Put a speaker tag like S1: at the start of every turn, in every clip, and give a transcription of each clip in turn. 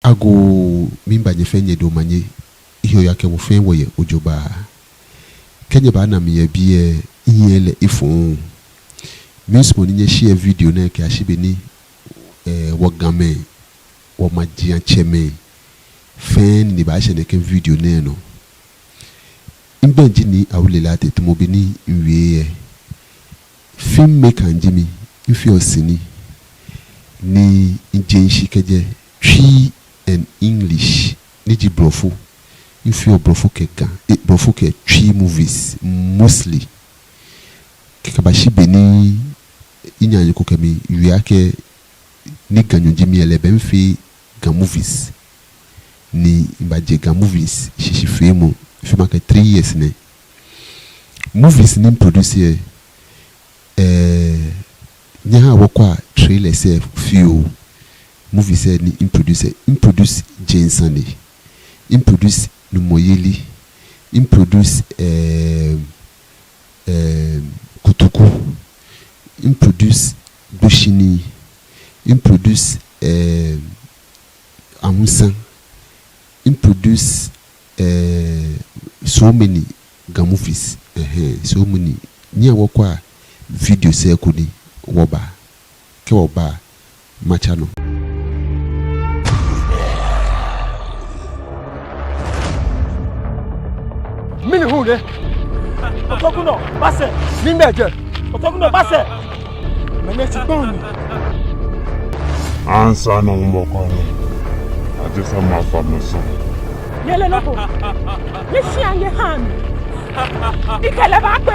S1: ago mimba nyefenye do manye iyo yake mufen woye ojoba kenye ba na me bie iyele ifon miss mo nye share video na ke ashibe ni wogame wo magia cheme fen ni ba shene ke video na no imbanji ni awulela te mo bi ni nwie filmmaker njimi ifi osini ni njenshi keje twi and English ni ji brofo ifi obrofo keka brofo ke twi movies mostly kekabashi beni inyanyi ko kemi wiake ni ganyo njimi ele bemfi ga movies ni imbaje ga movies shishi filmu filma ke 3 years ne movies ni produce nyaha wokwa trailer se few movies ni introduce Jensani introduce Numoyeli introduce Kutuku introduce Bushini introduce Amusan introduce so many movies so many nya wokwa video se kuni woba ke woba machano
S2: mini hude otokuno base mimbeje otokuno base mene chibon
S3: ansa no mboko ni ajisa mafamuso
S2: yele loko yeshi anye han ikele ba pe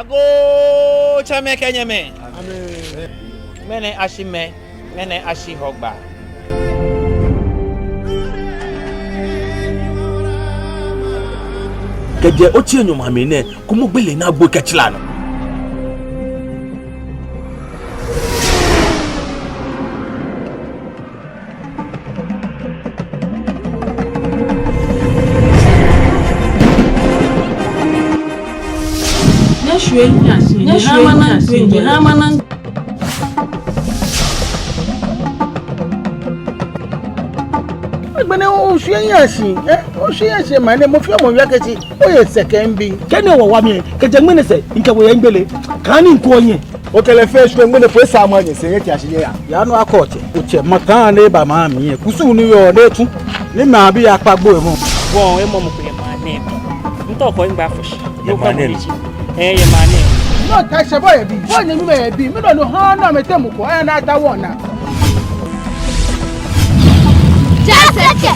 S4: Ago chame kenyeme. Amen. Mene ashime, mene ashi hogba.
S5: Keje ochi enyo mame ne kumugbele na gbo kechila no.
S6: Hamanan Bene o hwianyasin o hwianyasin ma ne mo fi mo yakati o ye sekembi
S2: kene wo wa mi keje ngene se nke wo ye ngbele kan ni nko yin o kele fe hwe ngene fo sa ma yin se ye ti asiye
S6: ya no akoche o che makan le ba ma mi kusu ni yo le tun ni ma bi apagbo e mo
S4: Won e mo mo pe ma ne. Nto ko ngba fushi. Yo ka mo ji. Ye ma ne.
S6: no ta se boy bi boy ni mi be bi mi no ha na me temu ko na ta wona
S7: Jaseke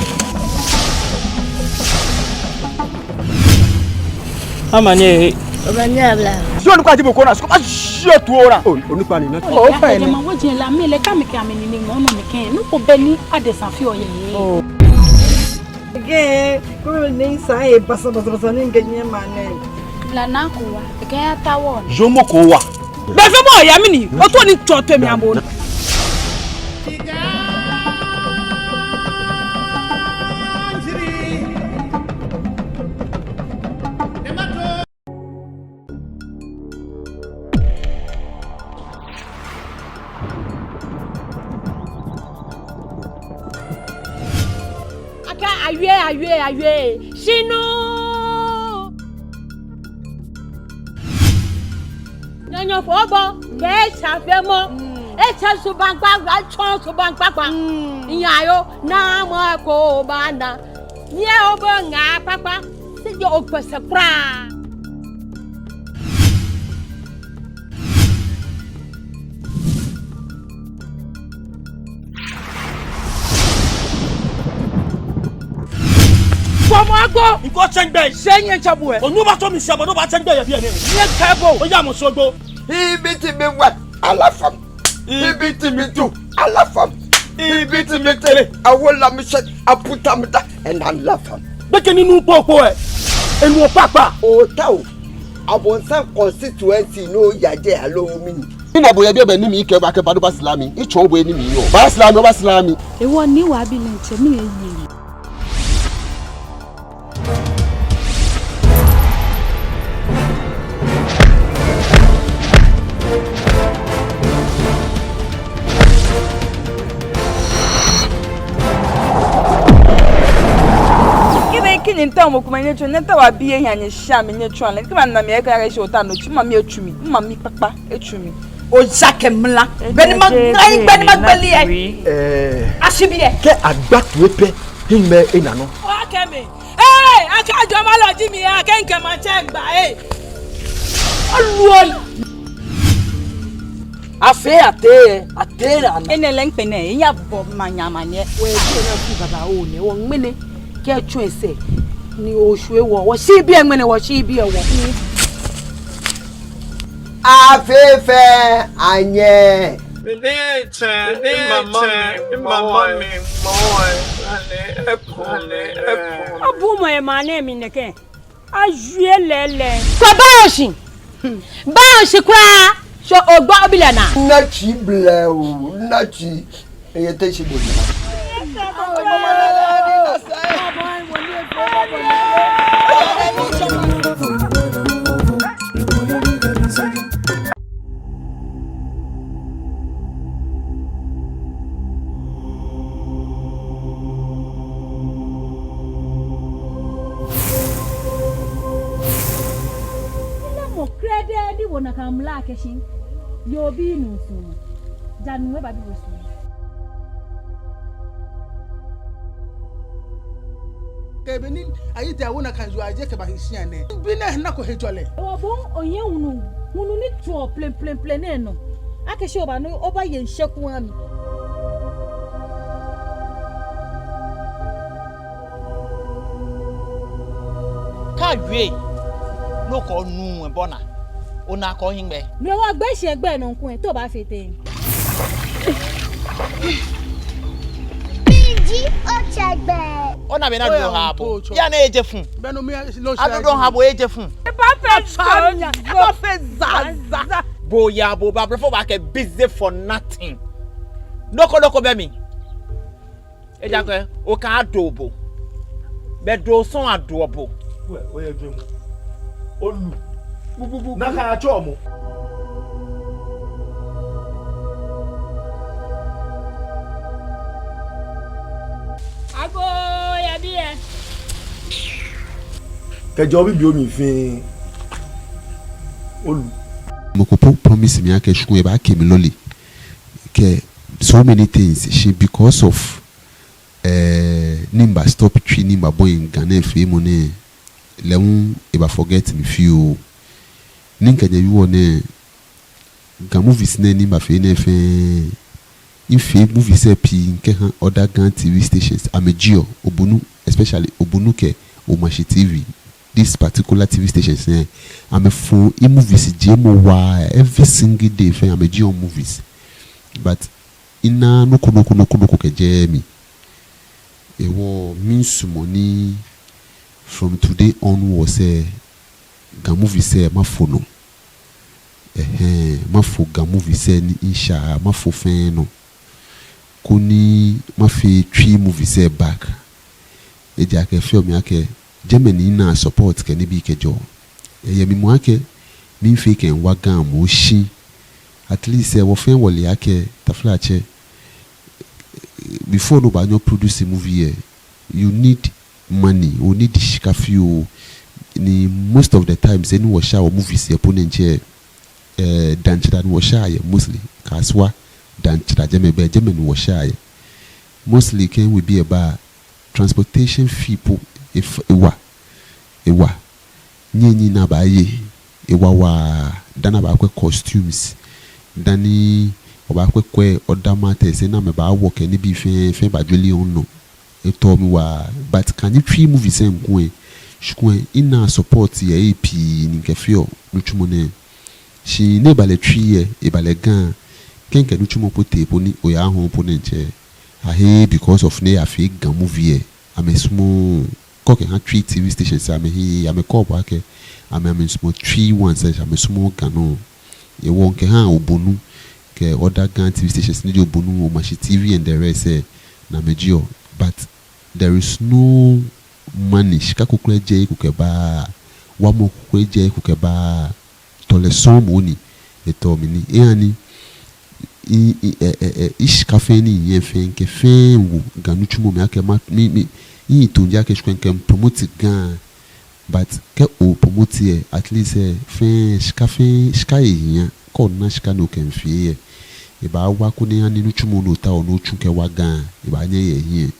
S4: Amane
S7: Obanyabla
S2: so ni kwa tibo ko na so shie tu ora onipa ni na
S6: o fa
S8: ni ma wo jin la mi le ka mi ka mi ni ngono mi ken no ko be ni adesan fi oye
S7: ge ko ni sai basa ni ngenye mane
S8: la na ko wa ke ya ta won
S5: Jomo ko wa.
S2: be fe mo ya mi ni o to ni choto mi ambo
S8: aye shinu nyanyo fobo ke chafemo echa subangba ga chon subangba nyayo na mo ko bana nye obo nga papa se yo opese pra Agbo nko chengbe senye chabue onu ba to mi siabo no ba chengbe ye bi ene ye kabo o ya mo sogbo
S9: ibi ti mi wa alafam ibi ti mi tu alafam ibi ti mi tere awola mi se aputa mita and alafam
S2: beke ninu popo e enu papa
S9: o ta o abonsan constituency no yaje alowo mi ni
S1: ina boye bi ebe ni mi ke ba ke badu baslami icho bo ni mi yo baslami
S8: ewo ni wa bi lenche mi yi
S7: Então, vou comer nem tava bem nem chame nem chone. Que manda me cara esse outro no chama me chumi, mami papa e chumi. O jaque mla. Beni bali asibie.
S2: Ke agbatu epe hinme enano.
S8: O keme. Aka jo ma lo ji mi akenke ma che gba Oluol.
S6: Afe atera.
S7: Ene lenkpene ya bo manyamanye.
S6: We ji na fi baba o ne wo nmele ke chu ese. Ni oṣù ewo wo si bi enmene wo si bi ewo
S9: afefe anye
S8: abu mo e ma na mi neke ajue lele
S6: ko baoshi kwa so ogbo obilana
S9: na chi blew na chi eye te se bo
S8: Di wona kamla keshin yo bi nu su janu we ba bi su
S6: kebeni ayita wona kanzu aje ke ba hisia ne bi na ko hejole
S8: o bon onye hunu ni to plen no akeshi oba no oba ye nhyeku ami
S5: ka gwe no ko nu e bona ona ko hinbe
S8: mi o gbe se egbe no nkun e to ba fete
S10: Biji o chegbe
S5: ona be na do ha bo ya na eje fun
S6: benu mi lo se
S5: adodo ha bo eje fun
S7: Papa fe zaza.
S5: bo ya bo ba before ba ke busy for nothing loko be mi e ja ko o ka adobo be do son adobo
S2: we o ye dwemu olu bububu na ka acho mo
S8: ago ya bi e
S2: kejo bi omi fin olu
S1: Mokopo promise me ake shku e ba ke mi loli ke so many things she because of nimba stop twi nimba boy Ghana fe mo ne lewun e ba forget me few ninka je wi ne ga movies ne nimba fe ne fe ife movies e pi nke han other Ghana TV stations amejio obunu especially obunu ke Omashi TV this particular TV station I'm a full movies JMO every single day for I'm a Geo movies but ina no ke jemi e wo means money from today on was ga movie say ma fono ma fo ga movie say ni insha ma fo fen no koni ma fe three movie say back e dia ke film yake Germany na support ke ni bi kejo ye mi mo ake mi fe ken waga mo shi at least wo fen wole yake tafla che before no ba no produce a movie you need money o need shikafi o ni most of the times any washa or movies ye ponenche danchira no washa ye mostly kaswa danchira jeme no washa ye mostly can we be about transportation fee po if ewa nyenyi na ba ye ewa wa dana ba kwa costumes dani oba kwa other matters na me ba work any bi fe ba dweli on no e to me wa but can you three movies em ko shukwe ina support ya AP ni nkefio nuchumo ne shi ne bale three e bale gan kenke nuchumo pote poni oya ho poni nche ahe because of ne afi gan movie amesmo koke ha three TV stations ame call back ame small 3 says ame small gano e won ke ha obonu ke other gan TV stations ni obonu o machi TV and the rest na mejio but there is no money shika kokure je kokeba wa mo kokure je kokeba tole som oni eto mi ni ani ish cafe ni yen fen ke fen wo ganu chumo me ake ma mi to nja ke shkwen kem promote gan but ke o promote at least fen shika yen ko na shika no ken fie e ba wa ko ni ani no chumo no ta o no chunke wa gan e ba nye ye yen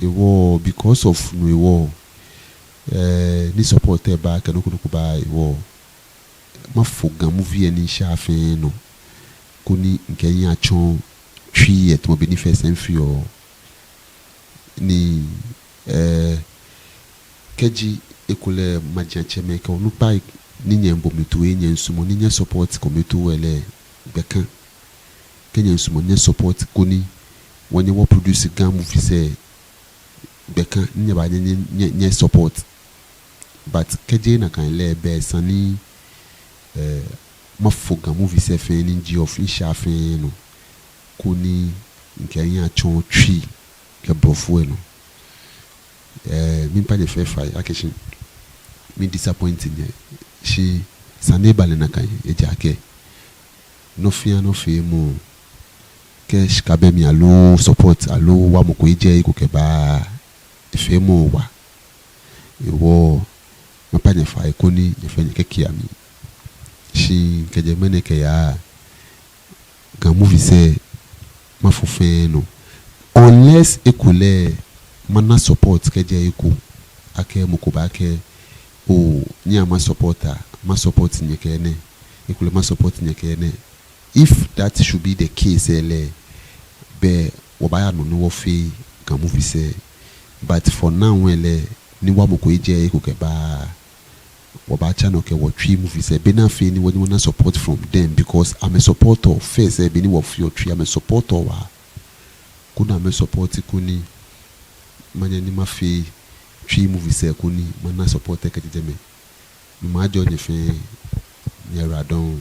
S1: ewo because of no ewo ni support e ba ke no ko ba ewo ma foga movie ni sha fe no kuni nkenya achon twi et mo benefits enfio ni keji ekole majanche me ka onu pa ni nyembo metu enye nsumo ni nye support kometu ele bekan kenya nsumo nye support kuni wonye wo produce gan movie se bekan nye ba nye support but keje na kan le be sani mafoga movie se fe ni ji of insha fe no kuni nkenya achon twi ke brofo no mi pa de fe fa akeshi mi disappointing she saneba le na kan e jake no fe mo ke shikabe mi alo support alo wa mo ko je ko ke ba fe mo wa ewo ma pa de fa ko ni e fe ke kia mi shi keje mene ke ya ga movie se mafufe no unless ekule mana support keje eku ake mukuba ake o nya ma supporter ma support nyekene ekule ma support nyekene if that should be the case ele be obaya no no fe ga movie se but for now ele ni wa moko eje eku ke ba oba channel ke what three movies e be na fe ni woni na support from them because I'm a supporter first e be ni wo fi o three I'm a supporter wa kuna me support kuni manya ni ma fe three movies e kuni mana support ke jeme ma jo ni fe ni radon